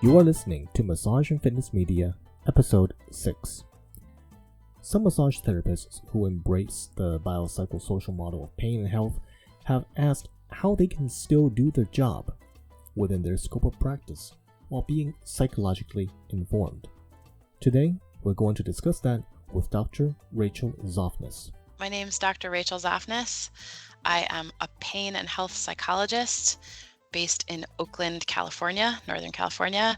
You are listening to Massage and Fitness Media, Episode 6. Some massage therapists who embrace the biopsychosocial model of pain and health have asked how they can still do their job within their scope of practice while being psychologically informed. Today, we're going to discuss that with Dr. Rachel Zoffness. My name is Dr. Rachel Zoffness. I am a pain and health psychologist based in Oakland, California, Northern California.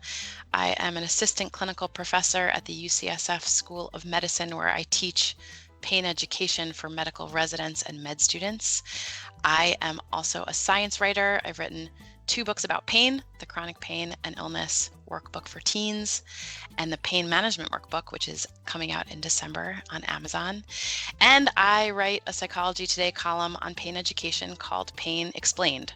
I am an assistant clinical professor at the UCSF School of Medicine, where I teach pain education for medical residents and med students. I am also a science writer. I've written 2 books about pain, the Chronic Pain and Illness Workbook for Teens, and the Pain Management Workbook, which is coming out in December on Amazon. And I write a Psychology Today column on pain education called Pain Explained.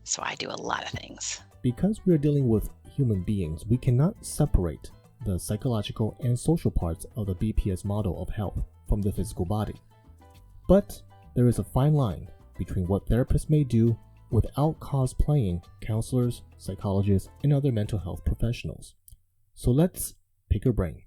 So I do a lot of things. Because we are dealing with human beings, we cannot separate the psychological and social parts of the BPS model of health from the physical body. But there is a fine line between what therapists may do without cosplaying counselors, psychologists, and other mental health professionals. So let's pick your brain.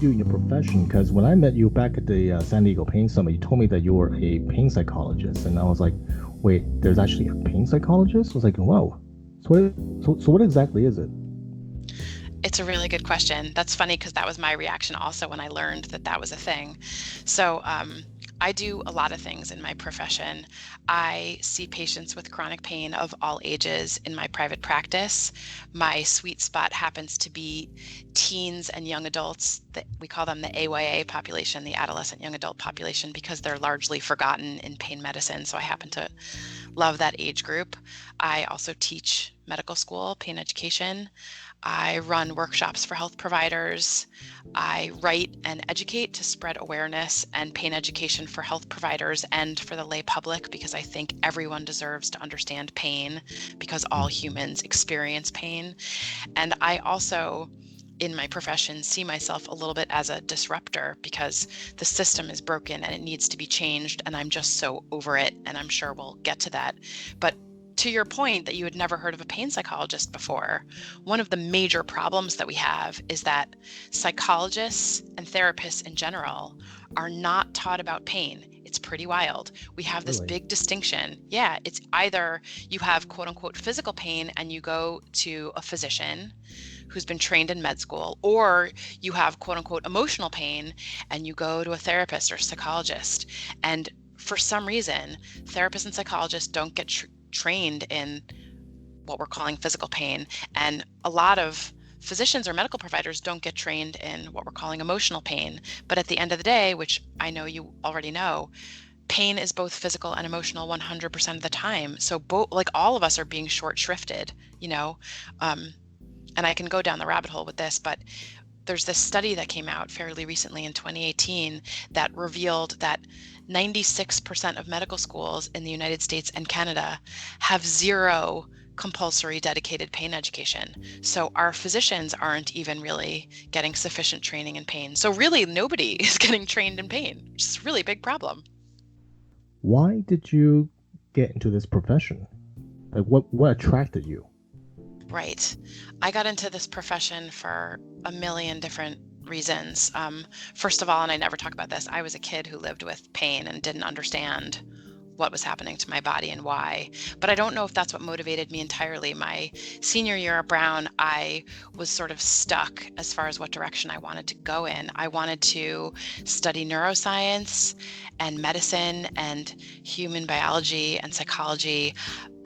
Do in your profession? Because when I met you back at the San Diego Pain Summit, you told me that you were a pain psychologist, and I was like, wait, there's actually a pain psychologist? I was like, whoa. So what exactly is it? It's a really good question. That's funny because that was my reaction also when I learned that that was a thing. So I do a lot of things in my profession. I see patients with chronic pain of all ages in my private practice. My sweet spot happens to be teens and young adults. We call them the AYA population, the adolescent young adult population, because they're largely forgotten in pain medicine. So I happen to love that age group. I also teach medical school, pain education. I run workshops for health providers. I write and educate to spread awareness and pain education for health providers and for the lay public, because I think everyone deserves to understand pain, because all humans experience pain. And I also, in my profession, see myself a little bit as a disruptor, because the system is broken and it needs to be changed, and I'm just so over it, and I'm sure we'll get to that. But to your point that you had never heard of a pain psychologist before, one of the major problems that we have is that psychologists and therapists in general are not taught about pain. It's pretty wild. We have this big distinction. Yeah, it's either you have quote unquote physical pain and you go to a physician who's been trained in med school, or you have quote unquote emotional pain and you go to a therapist or psychologist. And for some reason, therapists and psychologists don't get trained in what we're calling physical pain, and a lot of physicians or medical providers don't get trained in what we're calling emotional pain. But at the end of the day, which I know you already know, pain is both physical and emotional 100% of the time. So both, like, all of us are being short shrifted, and I can go down the rabbit hole with this, but there's this study that came out fairly recently in 2018 that revealed that 96% of medical schools in the United States and Canada have 0 compulsory dedicated pain education. So our physicians aren't even really getting sufficient training in pain. So really nobody is getting trained in pain, which is a really big problem. Why did you get into this profession? Like what attracted you? Right. I got into this profession for a million different reasons. First of all, and I never talk about this, I was a kid who lived with pain and didn't understand what was happening to my body and why. But I don't know if that's what motivated me entirely. My senior year at Brown, I was sort of stuck as far as what direction I wanted to go in. I wanted to study neuroscience and medicine and human biology and psychology.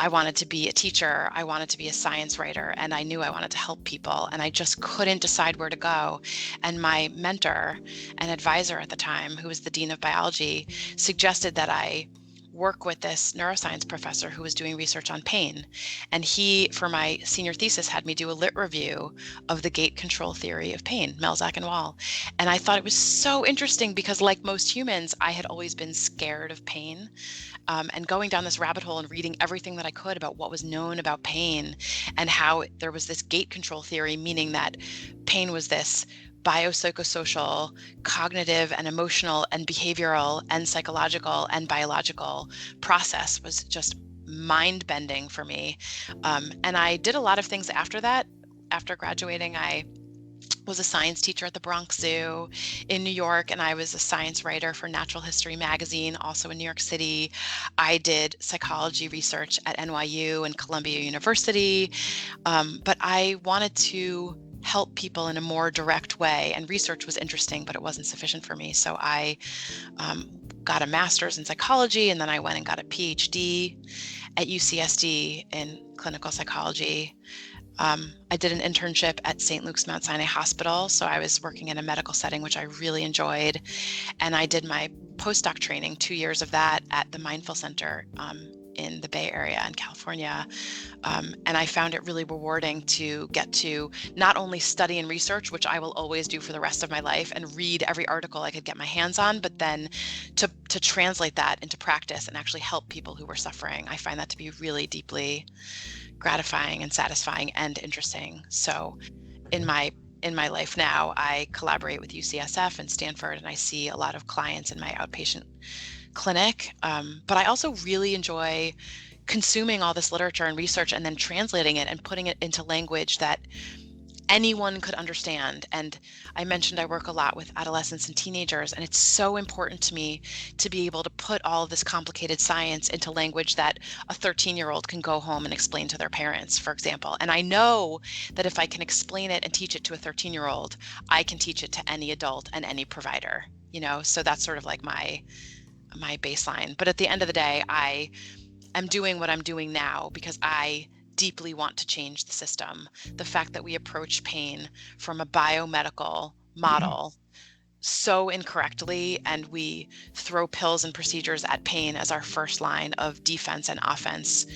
I wanted to be a teacher. I wanted to be a science writer, and I knew I wanted to help people, and I just couldn't decide where to go. And my mentor and advisor at the time, who was the dean of biology, suggested that I work with this neuroscience professor who was doing research on pain. And he, for my senior thesis, had me do a lit review of the gate control theory of pain, Melzack and Wall. And I thought it was so interesting because, like most humans, I had always been scared of pain. And going down this rabbit hole and reading everything that I could about what was known about pain and how there was this gate control theory, meaning that pain was this biopsychosocial, cognitive and emotional and behavioral and psychological and biological process, was just mind bending for me. And I did a lot of things after that. After graduating, I was a science teacher at the Bronx Zoo in New York, and I was a science writer for Natural History magazine, also in New York City. I did psychology research at NYU and Columbia University, but I wanted to help people in a more direct way, and research was interesting, but it wasn't sufficient for me. So I got a master's in psychology, and then I went and got a PhD at UCSD in clinical psychology. I did an internship at St. Luke's Mount Sinai Hospital, so I was working in a medical setting, which I really enjoyed. And I did my postdoc training, 2 years of that, at the Mindful Center in the Bay Area in California. And I found it really rewarding to get to not only study and research, which I will always do for the rest of my life, and read every article I could get my hands on, but then to translate that into practice and actually help people who were suffering. I find that to be really deeply gratifying and satisfying and interesting. So in my life now, I collaborate with UCSF and Stanford, and I see a lot of clients in my outpatient clinic. But I also really enjoy consuming all this literature and research and then translating it and putting it into language that anyone could understand. And I mentioned I work a lot with adolescents and teenagers, and it's so important to me to be able to put all of this complicated science into language that a 13-year-old can go home and explain to their parents, for example. And I know that if I can explain it and teach it to a 13-year-old, I can teach it to any adult and any provider, so that's sort of like my baseline. But at the end of the day, I am doing what I'm doing now because I deeply want to change the system. The fact that we approach pain from a biomedical model so incorrectly, and we throw pills and procedures at pain as our first line of defense and offense,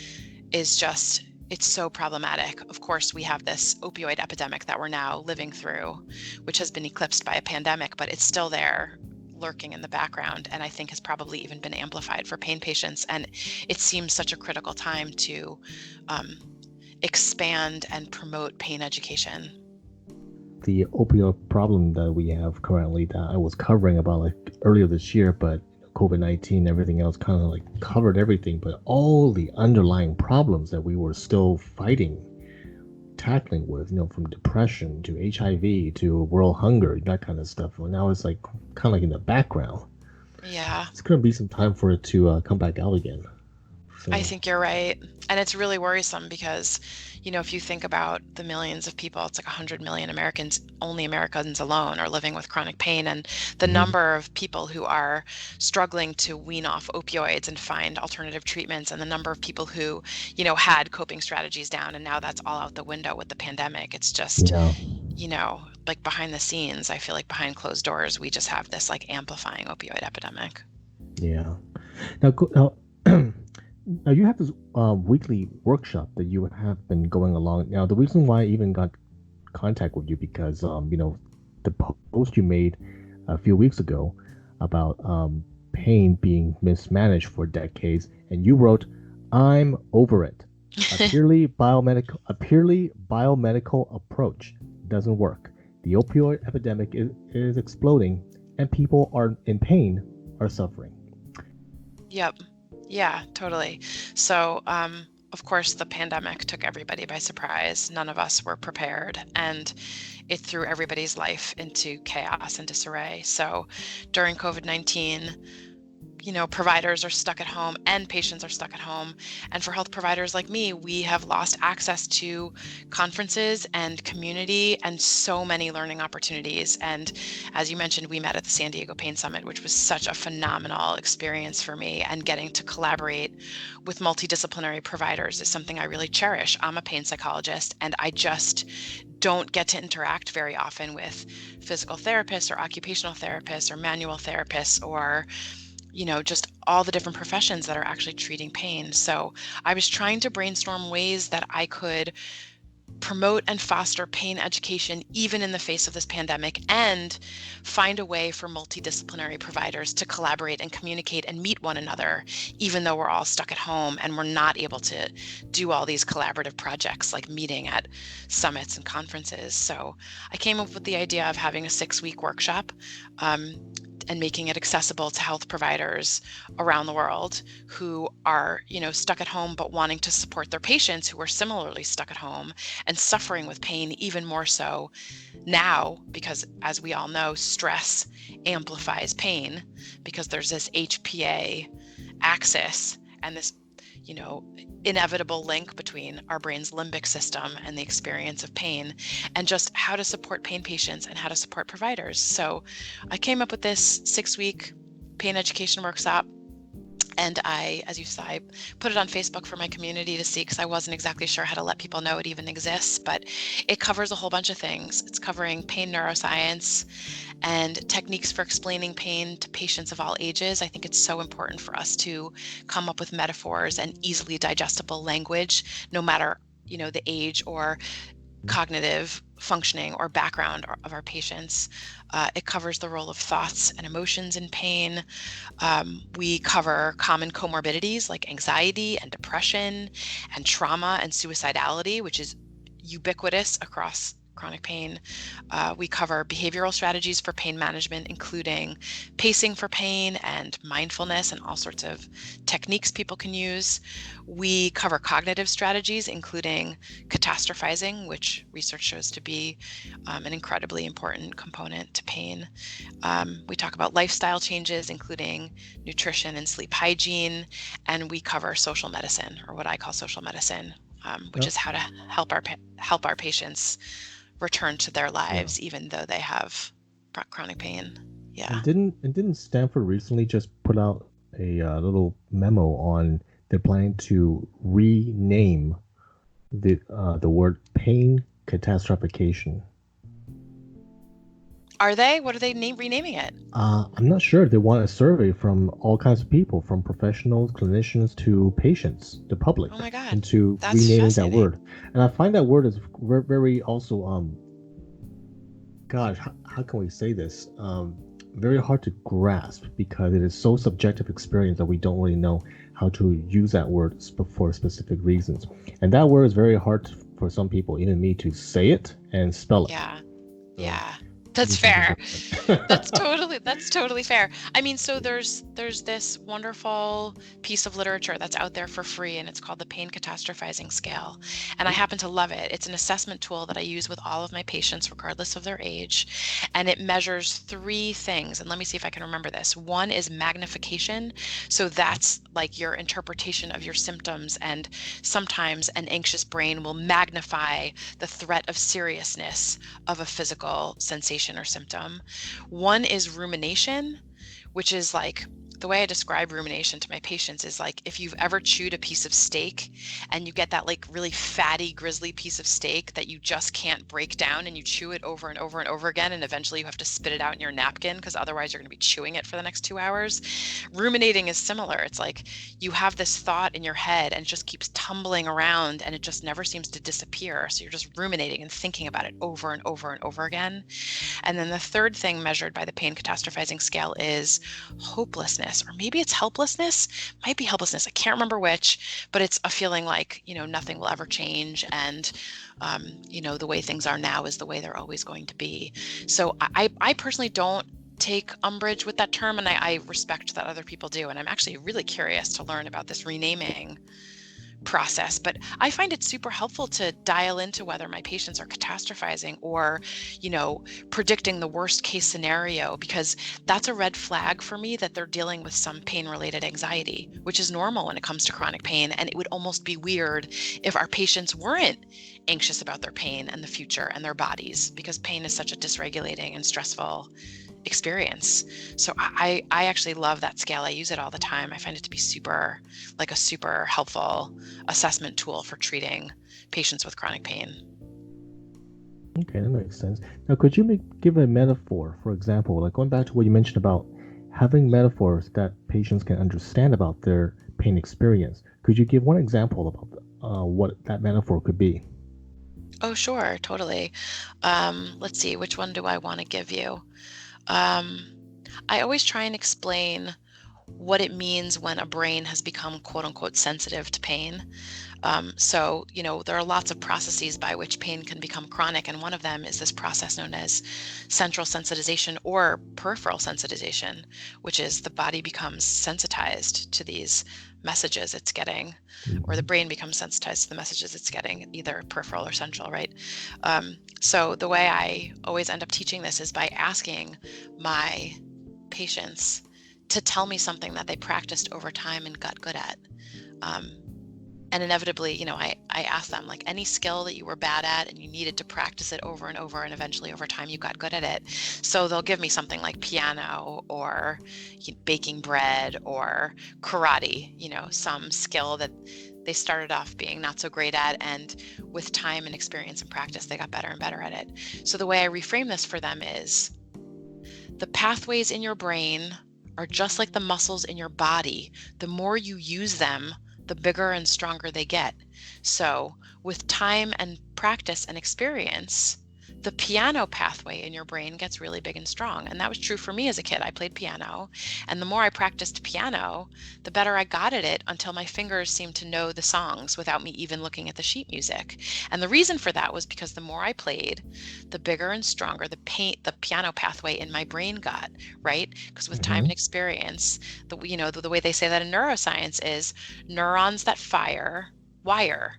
is just, it's so problematic. Of course, we have this opioid epidemic that we're now living through, which has been eclipsed by a pandemic, but it's still there, lurking in the background, and I think has probably even been amplified for pain patients. And it seems such a critical time to expand and promote pain education. The opioid problem that we have currently, that I was covering about earlier this year, but COVID-19, everything else kind of covered everything, but all the underlying problems that we were still tackling with, from depression to HIV to world hunger, that kind of stuff. Well, now it's kind of in the background. Yeah. It's going to be some time for it to come back out again. So. I think you're right. And it's really worrisome because, if you think about the millions of people, it's 100 million Americans, only Americans alone, are living with chronic pain. And the number of people who are struggling to wean off opioids and find alternative treatments, and the number of people who, had coping strategies down, and now that's all out the window with the pandemic. It's just, behind the scenes, I feel like behind closed doors, we just have this amplifying opioid epidemic. Yeah. Now you have this weekly workshop that you have been going along. Now, the reason why I even got contact with you because, the post you made a few weeks ago about pain being mismanaged for decades, and you wrote, "I'm over it. A purely biomedical approach doesn't work. The opioid epidemic is exploding, and people in pain are suffering." Yep. Yeah, totally. So, of course, the pandemic took everybody by surprise. None of us were prepared, and it threw everybody's life into chaos and disarray. So during COVID-19, providers are stuck at home and patients are stuck at home. And for health providers like me, we have lost access to conferences and community and so many learning opportunities. And as you mentioned, we met at the San Diego Pain Summit, which was such a phenomenal experience for me. And getting to collaborate with multidisciplinary providers is something I really cherish. I'm a pain psychologist, and I just don't get to interact very often with physical therapists or occupational therapists or manual therapists or just all the different professions that are actually treating pain. So I was trying to brainstorm ways that I could promote and foster pain education even in the face of this pandemic, and find a way for multidisciplinary providers to collaborate and communicate and meet one another, even though we're all stuck at home and we're not able to do all these collaborative projects like meeting at summits and conferences. So I came up with the idea of having a 6-week workshop, and making it accessible to health providers around the world who are, stuck at home but wanting to support their patients who are similarly stuck at home and suffering with pain even more so now, because as we all know, stress amplifies pain because there's this HPA axis and this inevitable link between our brain's limbic system and the experience of pain, and just how to support pain patients and how to support providers. So I came up with this 6-week pain education workshop, and as you said, I put it on Facebook for my community to see, because I wasn't exactly sure how to let people know it even exists, but it covers a whole bunch of things. It's covering pain neuroscience and techniques for explaining pain to patients of all ages. I think it's so important for us to come up with metaphors and easily digestible language, no matter, the age or cognitive functioning or background of our patients. It covers the role of thoughts and emotions in pain. We cover common comorbidities like anxiety and depression and trauma and suicidality, which is ubiquitous across chronic pain. We cover behavioral strategies for pain management, including pacing for pain and mindfulness and all sorts of techniques people can use. We cover cognitive strategies, including catastrophizing, which research shows to be an incredibly important component to pain. We talk about lifestyle changes, including nutrition and sleep hygiene, and we cover social medicine, or what I call social medicine, which is how to help our patients return to their lives, even though they have chronic pain. Yeah. And didn't Stanford recently just put out a little memo on they're planning to rename the word pain catastrophication? Are they? What are they renaming it? I'm not sure. They want a survey from all kinds of people, from professionals, clinicians, to patients, the public, Oh my God, into that's renaming that fascinating. word. And I find that word is very also gosh, how can we say this? Very hard to grasp because it is so subjective experience that we don't really know how to use that word for specific reasons. And that word is very hard for some people, even me, to say it and spell it. Yeah. So, Yeah. That's fair. That's totally fair. I mean, so there's this wonderful piece of literature that's out there for free, and it's called the Pain Catastrophizing Scale. And I happen to love it. It's an assessment tool that I use with all of my patients, regardless of their age. And it measures 3 things. And let me see if I can remember this. One is magnification. So that's like your interpretation of your symptoms. And sometimes an anxious brain will magnify the threat of seriousness of a physical sensation or symptom. One is rumination, which is like, the way I describe rumination to my patients is like if you've ever chewed a piece of steak and you get that like really fatty, grisly piece of steak that you just can't break down, and you chew it over and over and over again, and eventually you have to spit it out in your napkin because otherwise you're going to be chewing it for the next 2 hours. Ruminating is similar. It's like you have this thought in your head and it just keeps tumbling around and it just never seems to disappear. So you're just ruminating and thinking about it over and over and over again. And then the third thing measured by the pain catastrophizing scale is hopelessness, or maybe it's helplessness, might be helplessness. I can't remember which, but it's a feeling like, nothing will ever change. And, the way things are now is the way they're always going to be. So I personally don't take umbrage with that term, and I respect that other people do. And I'm actually really curious to learn about this renaming process, but I find it super helpful to dial into whether my patients are catastrophizing or, predicting the worst case scenario, because that's a red flag for me that they're dealing with some pain-related anxiety, which is normal when it comes to chronic pain. And it would almost be weird if our patients weren't anxious about their pain and the future and their bodies, because pain is such a dysregulating and stressful experience. So I actually love that scale. I use it all the time. I find it to be super helpful assessment tool for treating patients with chronic pain. Okay, that makes sense. Now, could you give a metaphor, for example, like going back to what you mentioned about having metaphors that patients can understand about their pain experience. Could you give one example about what that metaphor could be? Oh, sure, totally. Let's see, which one do I want to give you? Um, I always try and explain what it means when a brain has become quote unquote sensitive to pain. There are lots of processes by which pain can become chronic, and one of them is this process known as central sensitization or peripheral sensitization, which is the body becomes sensitized to these messages it's getting, or the Mhm. brain becomes sensitized to the messages it's getting, either peripheral or central, right? So the way I always end up teaching this is by asking my patients to tell me something that they practiced over time and got good at. Um, and inevitably, I ask them, like, any skill that you were bad at and you needed to practice it over and over, and eventually over time you got good at it. So they'll give me something like piano or baking bread or karate, some skill that they started off being not so great at, and with time and experience and practice they got better and better at it. So the way I reframe this for them is, the pathways in your brain are just like the muscles in your body. The more you use them, the bigger and stronger they get. So, with time and practice and experience, the piano pathway in your brain gets really big and strong. And that was true for me as a kid. I played piano, and the more I practiced piano, the better I got at it, until my fingers seemed to know the songs without me even looking at the sheet music. And the reason for that was because the more I played, the bigger and stronger the piano pathway in my brain got, right? Because with time Mhm. and experience, the way they say that in neuroscience is, neurons that fire wire.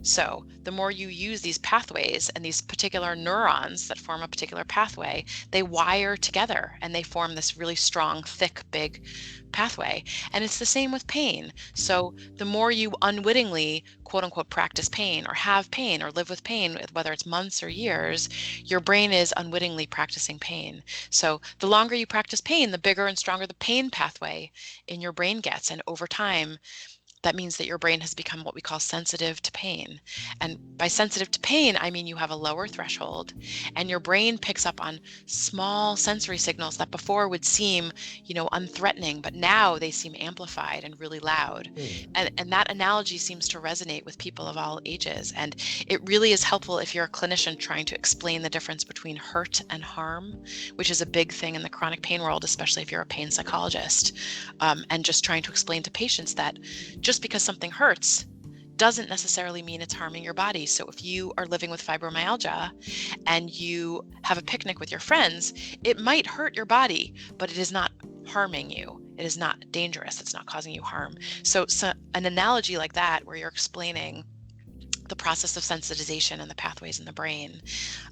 So the more you use these pathways and these particular neurons that form a particular pathway, they wire together and they form this really strong, thick, big pathway. And it's the same with pain. So the more you unwittingly, quote unquote, practice pain or have pain or live with pain, whether it's months or years, your brain is unwittingly practicing pain. So the longer you practice pain, the bigger and stronger the pain pathway in your brain gets. And over time, that means that your brain has become what we call sensitive to pain. And by sensitive to pain, I mean you have a lower threshold, and your brain picks up on small sensory signals that before would seem, unthreatening, but now they seem amplified and really loud. Hmm. And that analogy seems to resonate with people of all ages. And it really is helpful if you're a clinician trying to explain the difference between hurt and harm, which is a big thing in the chronic pain world, especially if you're a pain psychologist, and just trying to explain to patients that just because something hurts doesn't necessarily mean it's harming your body. So if you are living with fibromyalgia and you have a picnic with your friends, it might hurt your body, but it is not harming you. It is not dangerous. It's not causing you harm. So an analogy like that, where you're explaining the process of sensitization and the pathways in the brain,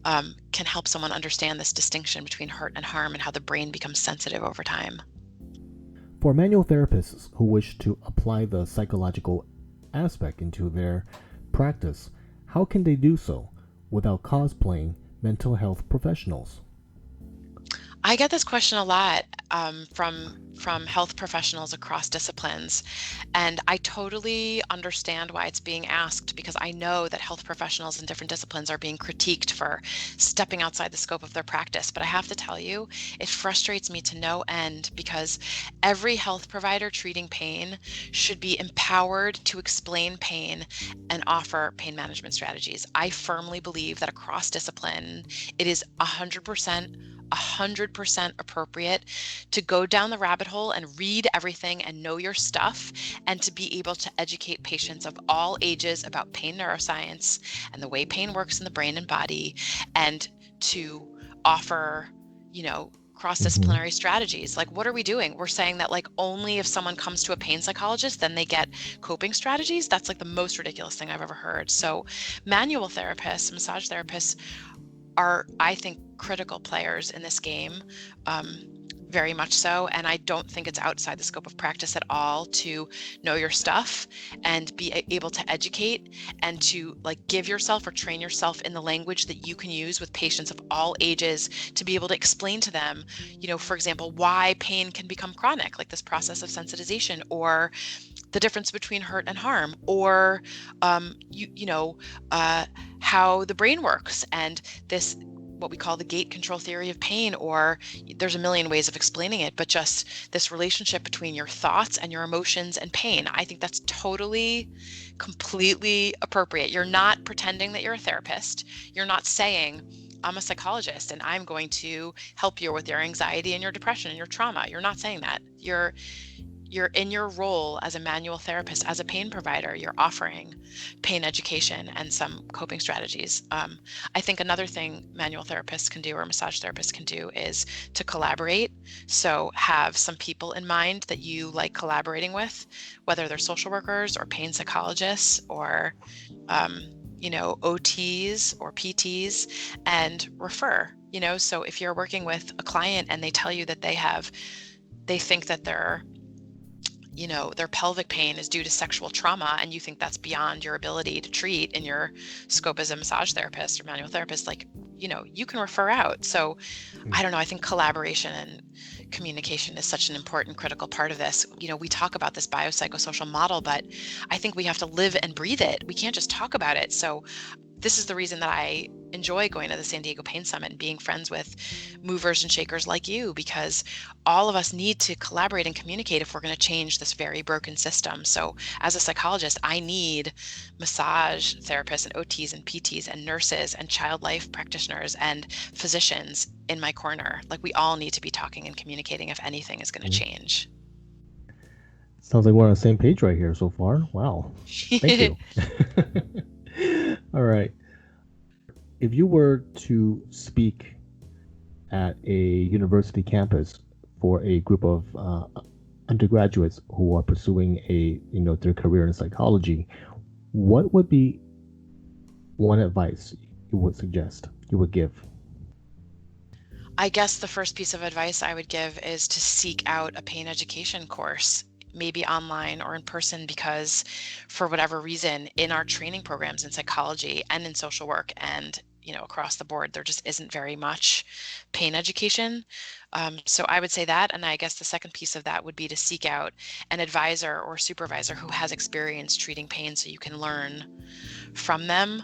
can help someone understand this distinction between hurt and harm and how the brain becomes sensitive over time. For manual therapists who wish to apply the psychological aspect into their practice, how can they do so without cosplaying mental health professionals? I get this question a lot, from health professionals across disciplines, and I totally understand why it's being asked, because I know that health professionals in different disciplines are being critiqued for stepping outside the scope of their practice. But I have to tell you, it frustrates me to no end, because every health provider treating pain should be empowered to explain pain and offer pain management strategies. I firmly believe that across discipline, it is 100% appropriate to go down the rabbit hole and read everything and know your stuff, and to be able to educate patients of all ages about pain neuroscience and the way pain works in the brain and body, and to offer, Hmm. cross-disciplinary strategies. Like, what are we doing? We're saying that, like, only if someone comes to a pain psychologist then they get coping strategies. That's like the most ridiculous thing I've ever heard. So manual therapists, massage therapists, are, I think, critical players in this game, um, very much so. And I don't think it's outside the scope of practice at all to know your stuff and be able to educate, and to, like, give yourself or train yourself in the language that you can use with patients of all ages, to be able to explain to them, for example, why pain can become chronic, like this process of sensitization, or the difference between hurt and harm, or um, you, you know, uh, how the brain works, and this what we call the gate control theory of pain, or there's a million ways of explaining it, but just this relationship between your thoughts and your emotions and pain. I think that's totally, completely appropriate. You're not pretending that you're a therapist. You're not saying, I'm a psychologist and I'm going to help you with your anxiety and your depression and your trauma. You're not saying that. You're in your role as a manual therapist, as a pain provider, you're offering pain education and some coping strategies. I think another thing manual therapists can do, or massage therapists can do, is to collaborate. So have some people in mind that you like collaborating with, whether they're social workers or pain psychologists or OTs or PTs, and refer. So if you're working with a client and they tell you that they think that their pelvic pain is due to sexual trauma, and you think that's beyond your ability to treat in your scope as a massage therapist or manual therapist, you can refer out. So I don't know, I think collaboration and communication is such an important, critical part of this. We talk about this biopsychosocial model, but I think we have to live and breathe it. We can't just talk about it. So this is the reason that I enjoy going to the San Diego Pain Summit and being friends with movers and shakers like you, because all of us need to collaborate and communicate if we're going to change this very broken system. So as a psychologist, I need massage therapists and OTs and PTs and nurses and child life practitioners and physicians in my corner. Like, we all need to be talking and communicating if anything is going to change. Sounds like we're on the same page right here so far. Wow. Thank you. All right. If you were to speak at a university campus for a group of undergraduates who are pursuing their career in psychology, what would be one advice you would give? I guess the first piece of advice I would give is to seek out a pain education course, maybe online or in person, because for whatever reason in our training programs in psychology and in social work and across the board, there just isn't very much pain education. So I would say that. And I guess the second piece of that would be to seek out an advisor or supervisor who has experience treating pain, so you can learn from them.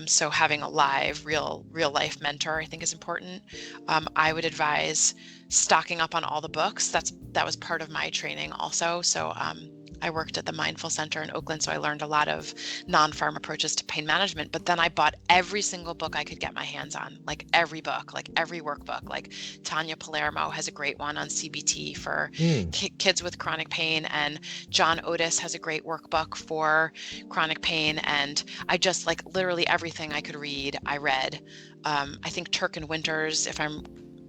So having a live, real life mentor, I think, is important. I would advise stocking up on all the books. That was part of my training also. So I worked at the Mindful Center in Oakland, so I learned a lot of non-pharm approaches to pain management. But then I bought every single book I could get my hands on, like every book, like every workbook. Like Tanya Palermo has a great one on CBT for kids with chronic pain, and John Otis has a great workbook for chronic pain. And I just, like, literally everything I could read, I read. I think Turk and Winters, if I'm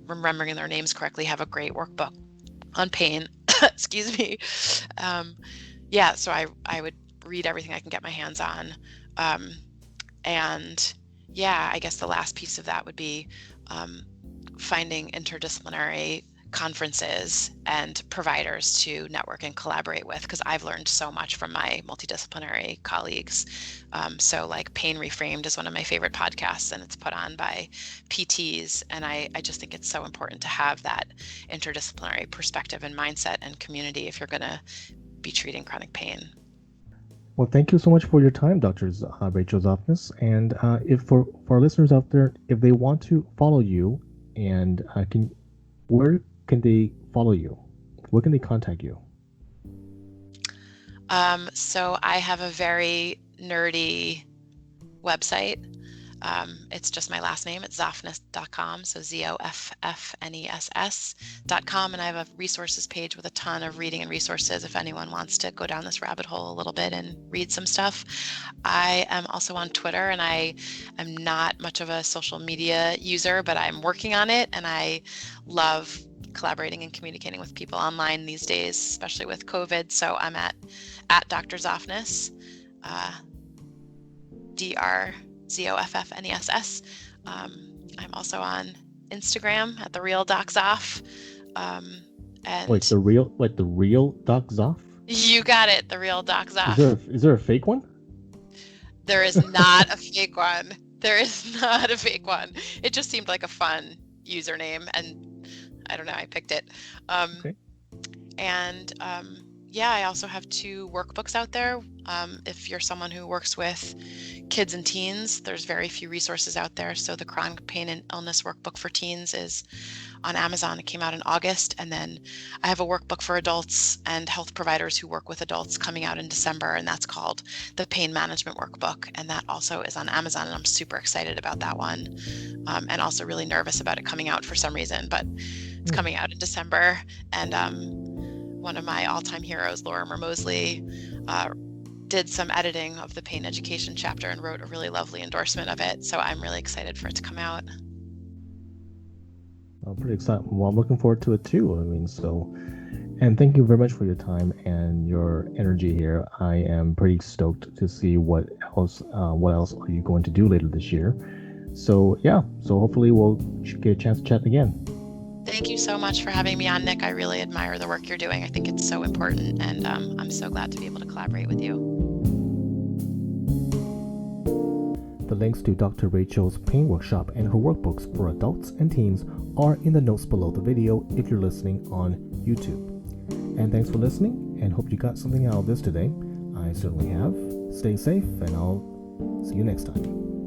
remembering their names correctly, have a great workbook on pain. Excuse me. So I would read everything I can get my hands on. I guess the last piece of that would be finding interdisciplinary conferences and providers to network and collaborate with, because I've learned so much from my multidisciplinary colleagues. So like Pain Reframed is one of my favorite podcasts, and it's put on by PTs. And I just think it's so important to have that interdisciplinary perspective and mindset and community if you're going to be treating chronic pain. Well, thank you so much for your time, Dr. Rachel Zoffness. And if for our listeners out there, if they want to follow you, and where can they follow you? Where can they contact you? So I have a very nerdy website. It's just my last name. It's zoffness.com. So ZOFFNESS.com. And I have a resources page with a ton of reading and resources if anyone wants to go down this rabbit hole a little bit and read some stuff. I am also on Twitter, and I am not much of a social media user, but I'm working on it. And I love collaborating and communicating with people online these days, especially with COVID. So I'm at Dr. Zoffness, DRZOFFNESS. I'm also on Instagram at the real Doc Zoff. Wait, the real Doc Zoff? You got it, the real Doc Zoff. Is there a fake one? There is not a fake one. There is not a fake one. It just seemed like a fun username, and I don't know, I picked it. Okay. And Yeah, I also have 2 workbooks out there. If you're someone who works with kids and teens, there's very few resources out there. So the Chronic Pain and Illness Workbook for Teens is on Amazon. It came out in August. And then I have a workbook for adults and health providers who work with adults coming out in December, and that's called the Pain Management Workbook. And that also is on Amazon, and I'm super excited about that one, and also really nervous about it coming out for some reason, but it's coming out in December. And one of my all-time heroes, Lorimer Mosley, did some editing of the pain education chapter and wrote a really lovely endorsement of it. So I'm really excited for it to come out. I'm pretty excited. Well, I'm looking forward to it too. And thank you very much for your time and your energy here. I am pretty stoked to see what else are you going to do later this year. So hopefully we'll get a chance to chat again. Thank you so much for having me on, Nick. I really admire the work you're doing. I think it's so important, and I'm so glad to be able to collaborate with you. The links to Dr. Rachel's pain workshop and her workbooks for adults and teens are in the notes below the video if you're listening on YouTube. And thanks for listening, and hope you got something out of this today. I certainly have. Stay safe, and I'll see you next time.